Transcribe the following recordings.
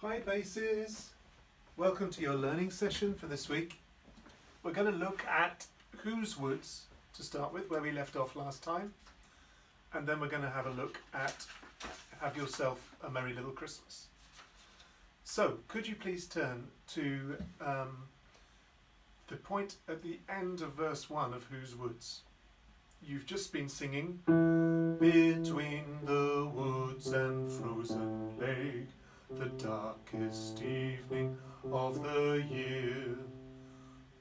Hi Bases! Welcome to your learning session for this week. We're going to look at Whose Woods to start with, where we left off last time, and then we're going to have a look at Have Yourself a Merry Little Christmas. So, could you please turn to the point at the end of verse 1 of Whose Woods? You've just been singing Between the woods and frozen lake, the darkest evening of the year.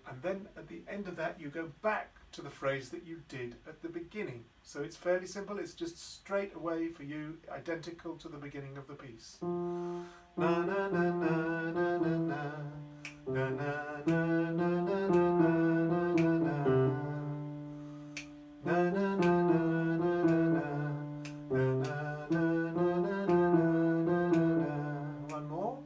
And then at the end of that you go back to the phrase that you did at the beginning. So it's fairly simple, it's just straight away for you, identical to the beginning of the piece. Na na na na na na na na na na na na na na na na na na. One more.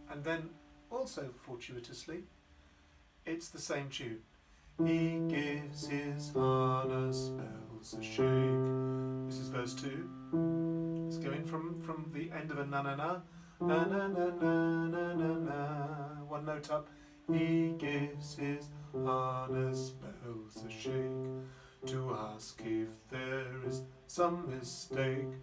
And then also fortuitously, it's the same tune. He gives his harness bells a shake. This is verse 2. It's going from the end of a na na na. Na na na na na na na. One note up. He gives his harness bells a shake to ask if there is some mistake.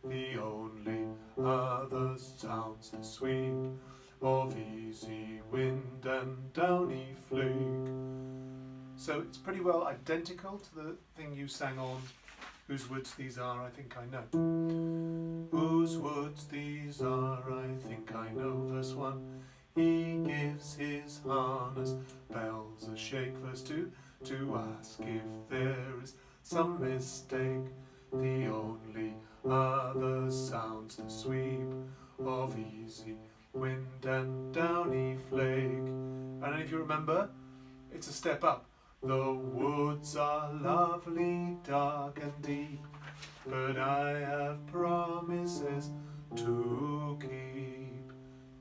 The only other sounds the sweep of easy wind and downy flake. So it's pretty well identical to the thing you sang on Whose Woods These Are, I Think I Know. Whose woods these are, I think I know. Verse 1. He gives his harness bells a shake. Verse 2. To ask if there is some mistake. The only other sounds the sweep of easy wind and downy flake. And if you remember, it's a step up. The woods are lovely, dark and deep, but I have promises to keep.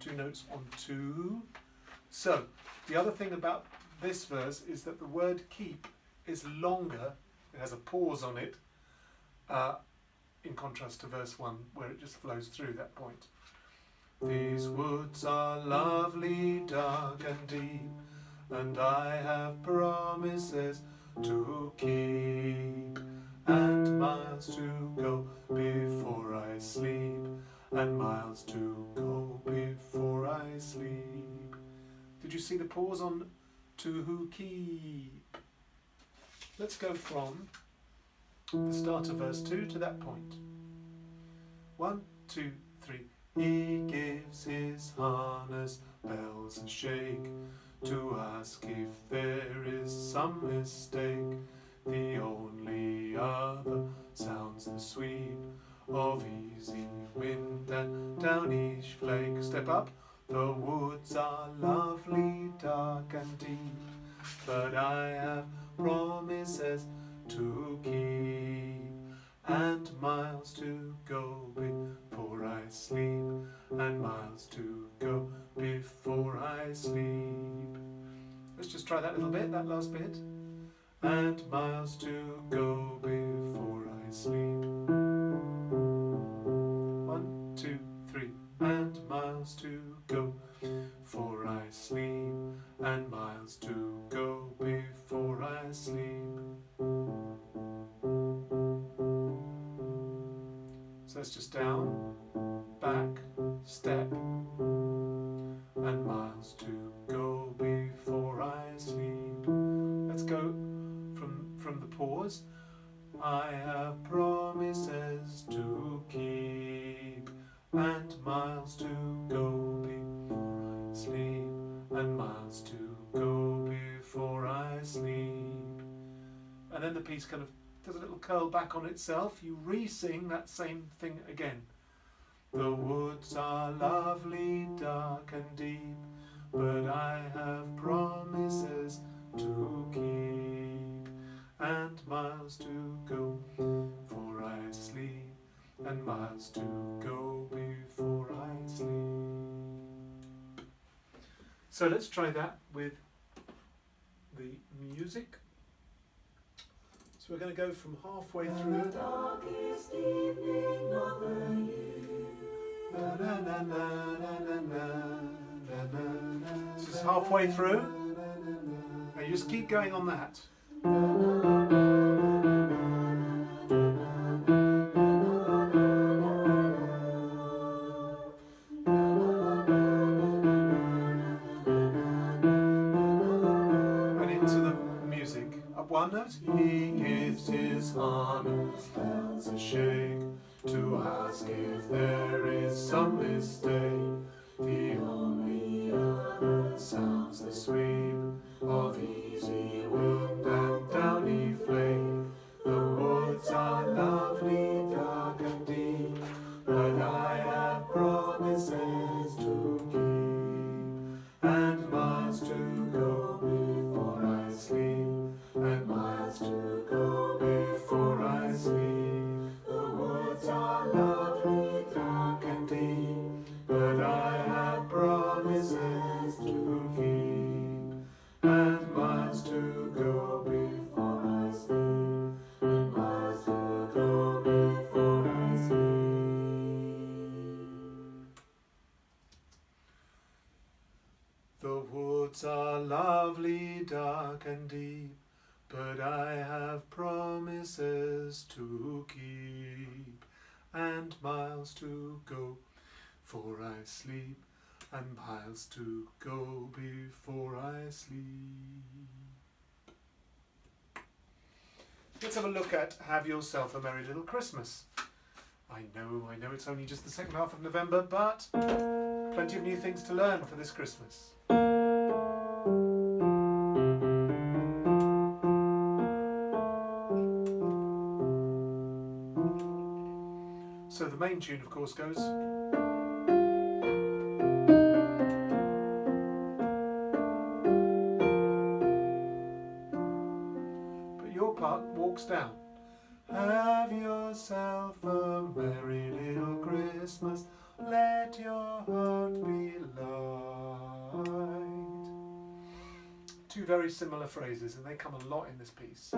2 notes on 2. So, the other thing about this verse is that the word keep is longer, it has a pause on it, in contrast to verse 1 where it just flows through that point. These woods are lovely, dark and deep, and I have promises to keep, and miles to go before I sleep, and miles to go before I sleep. Did you see the pause on to keep? Let's go from the start of verse 2 to that point. 1, 2, 3. He gives his harness bells a shake to ask if there is some mistake. The only other sounds the sweep of easy wind and downy flake. Step up. The woods are lovely, dark and deep, but I have promises to keep, and miles to go before I sleep, and miles to go before I sleep. Let's just try that little bit, that last bit. And miles to go before I sleep. 1, 2, 3. And miles to go before I sleep, and miles to go before I sleep. So that's just down, back, step, and miles to go before I sleep. Let's go from the pause. I have promises to keep, and miles to go before I sleep, and miles to go before I sleep. And then the piece kind of does a little curl back on itself. You re-sing that same thing again. The woods are lovely, dark and deep, but I have promises to keep, and miles to go before I sleep, and miles to go before I sleep. So let's try that with the music. So we're going to go from halfway through. This is halfway through, and you just keep going on that. And into the music. Up one note. He gives his harness bells a shake to ask if there is some mistake. The only other sounds the sweep of easy wind and downy flake. The woods are lovely, dark and deep, but I have promises to keep, and miles to go before I sleep, and miles to go before I sleep. The woods are lovely, dark and deep, but I have promises to keep, and miles to go before I sleep, and miles to go before I sleep. The woods are lovely, dark and deep, but I have promises to keep, and miles to go before I sleep, and miles to go before I sleep. Let's have a look at Have Yourself a Merry Little Christmas. I know it's only just the second half of November, but plenty of new things to learn for this Christmas. So the main tune, of course, goes. But your part walks down. Have yourself a merry little Christmas. Let your heart be light. Two very similar phrases, and they come a lot in this piece.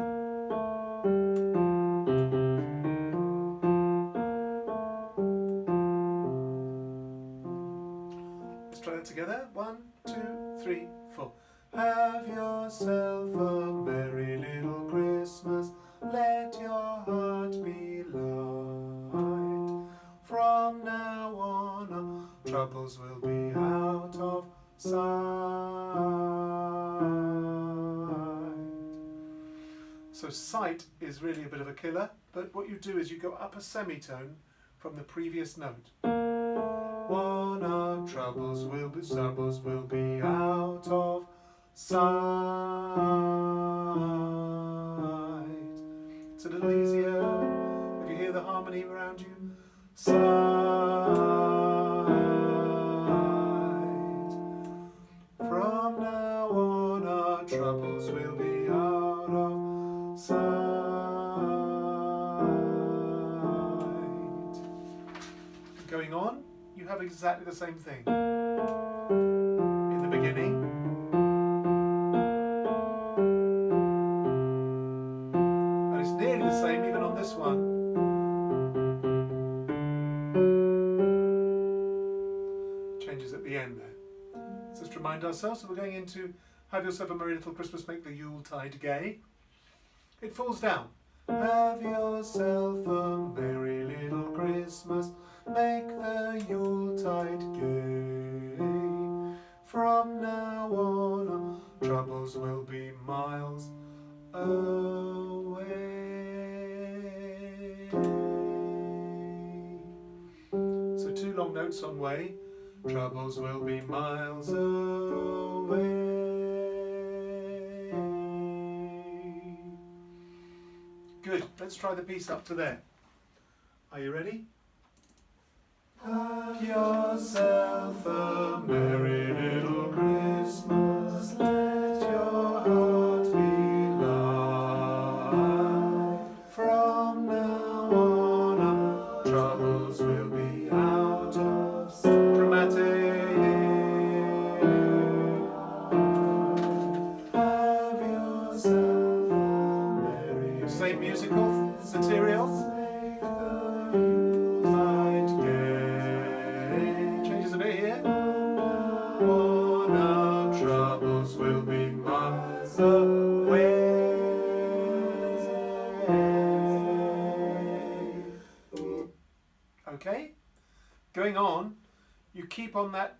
Try that together. 1, 2, 3, 4. Have yourself a merry little Christmas. Let your heart be light. From now on, our troubles will be out of sight. So sight is really a bit of a killer, but what you do is you go up a semitone from the previous note. One, our troubles will be out of sight. It's a little easier if you hear the harmony around you. Sight. From now on, our troubles will be out of sight. Going on. You have exactly the same thing. In the beginning, and it's nearly the same even on this one. Changes at the end there. So let's remind ourselves, so we're going into Have Yourself a Merry Little Christmas, Make the Yuletide Gay. It falls down. Have yourself a merry little Christmas, make the Yuletide gay. From now on, our troubles will be miles away. So 2 long notes on way. Troubles will be miles away. Good. Let's try the piece up to there. Are you ready? Have yourself a merry little Christmas. Let your heart be light. From now on, our troubles will be out of sight. Dramatic. Have yourself a merry. Same musical material. Changes a bit here. All our troubles will be miles away. Okay? Going on, you keep on that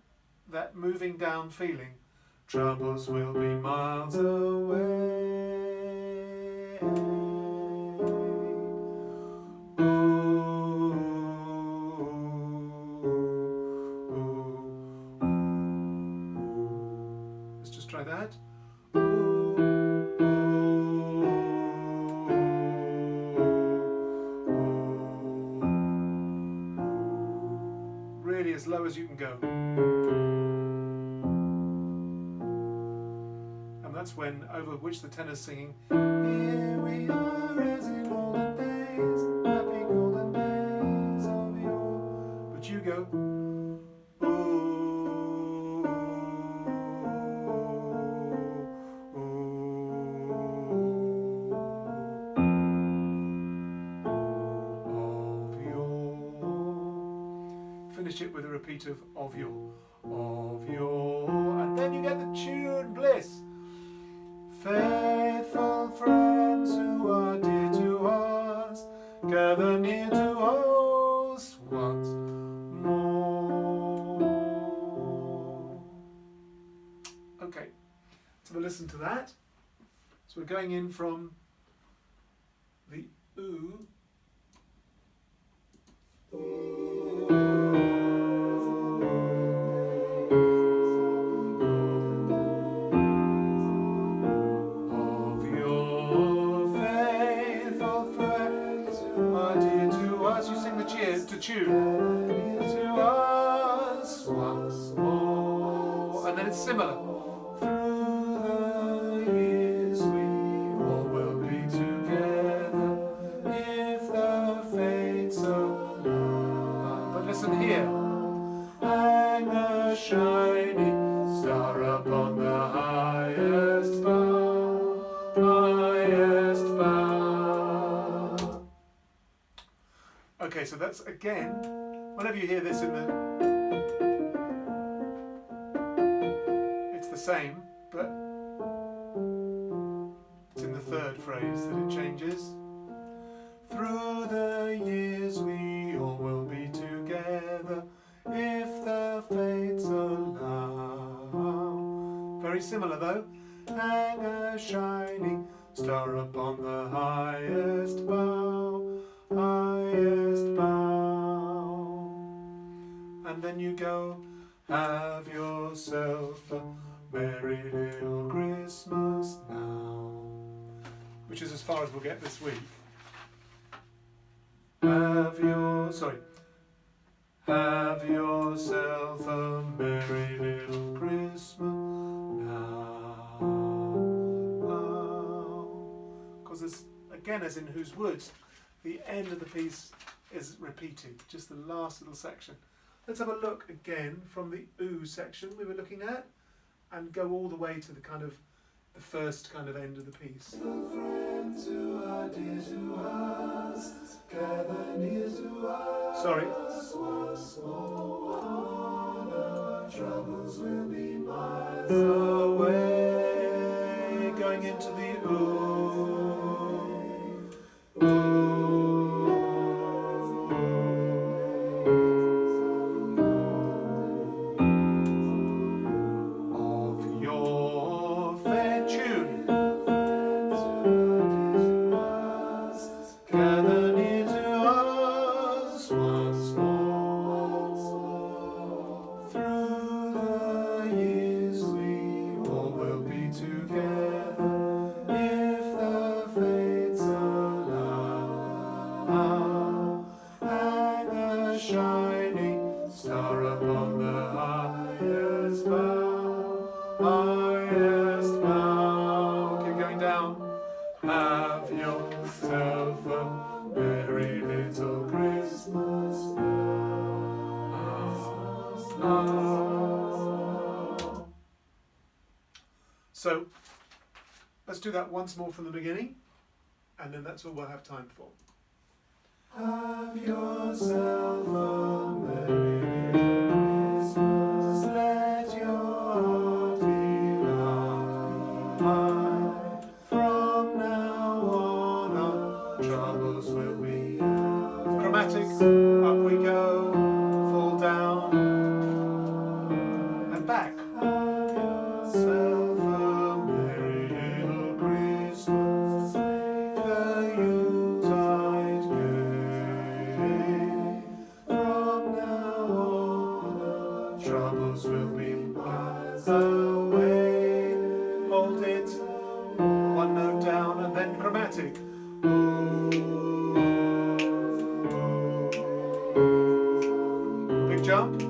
moving down feeling. Troubles will be miles away. Let's just try that. Really as low as you can go. And that's when, over which the tenor's singing, here we are as in olden days, happy golden days of yore. But you go, of yore. Finish it with a repeat of yore, and then you get the tune bliss. Faithful friends who are dear to us, gather near to us once more. Okay, so we'll listen to that. So we're going in from the oo. To tune to us once more, and then it's similar. Through the years we all will be together if the fates allow. But listen here. Hang a shining star upon the highest bough, highest bough. Okay, so that's again, whenever you hear this in the, it's the same, but it's in the third phrase that it changes. Through the years we all will be together if the fates allow. Very similar though. Hang a shining star upon the highest bough, highest bough. And then you go, have yourself a merry little Christmas now, which is as far as we'll get this week. Have yourself a merry little Christmas now. Because it's, again, as in Whose Woods, the end of the piece is repeated, just the last little section. Let's have a look again from the oo section we were looking at and go all the way to the kind of the first kind of end of the piece. The friends who are dear to us, gather near to us. Sorry. Our troubles will be miles away. Going into the oo. Have yourself a merry little Christmas now. So let's do that once more from the beginning. and then that's all we'll have time for. Have yourself a merry Christmas, let your heart be light. From now on our troubles will be out. Chromatic, up we go, fall down, and back. Have yourself a merry little Christmas, the Yuletide gay. From now on, troubles will be miles away. Hold it, one note down, and then chromatic. Big jump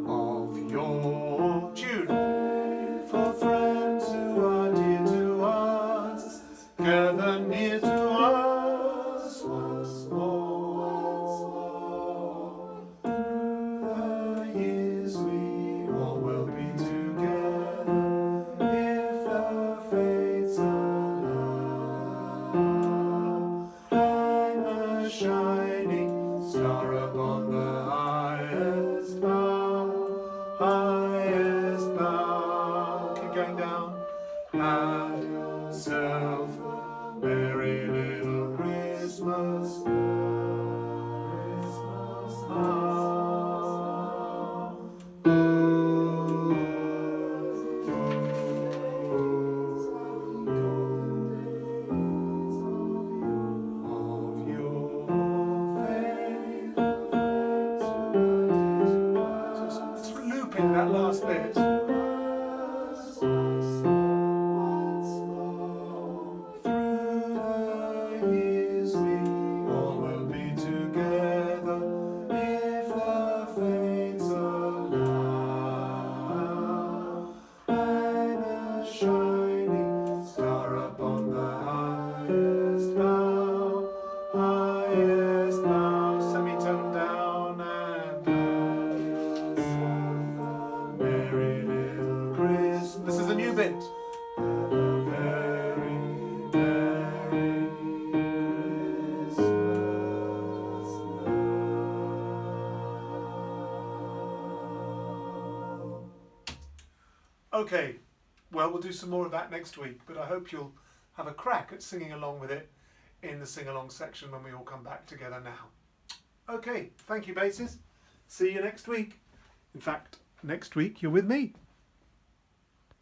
of your tune. For friends who are dear to us, gather near to us once more. Through the years we all will be together, if the fates allow. Hang a shining star upon the highest bough, highest bough. Keep going down. Have yourself a merry little Christmas. Just looping that last bit. Through the years we all will be together, if the fates allow. Hang a shining star upon the highest bough, highest bough. Semitone down and merry little Christmas. This is a new bit. Have a very merry Christmas now. Okay, well, we'll do some more of that next week, but I hope you'll have a crack at singing along with it in the sing-along section when we all come back together now. Okay, thank you, basses. See you next week. In fact, next week you're with me.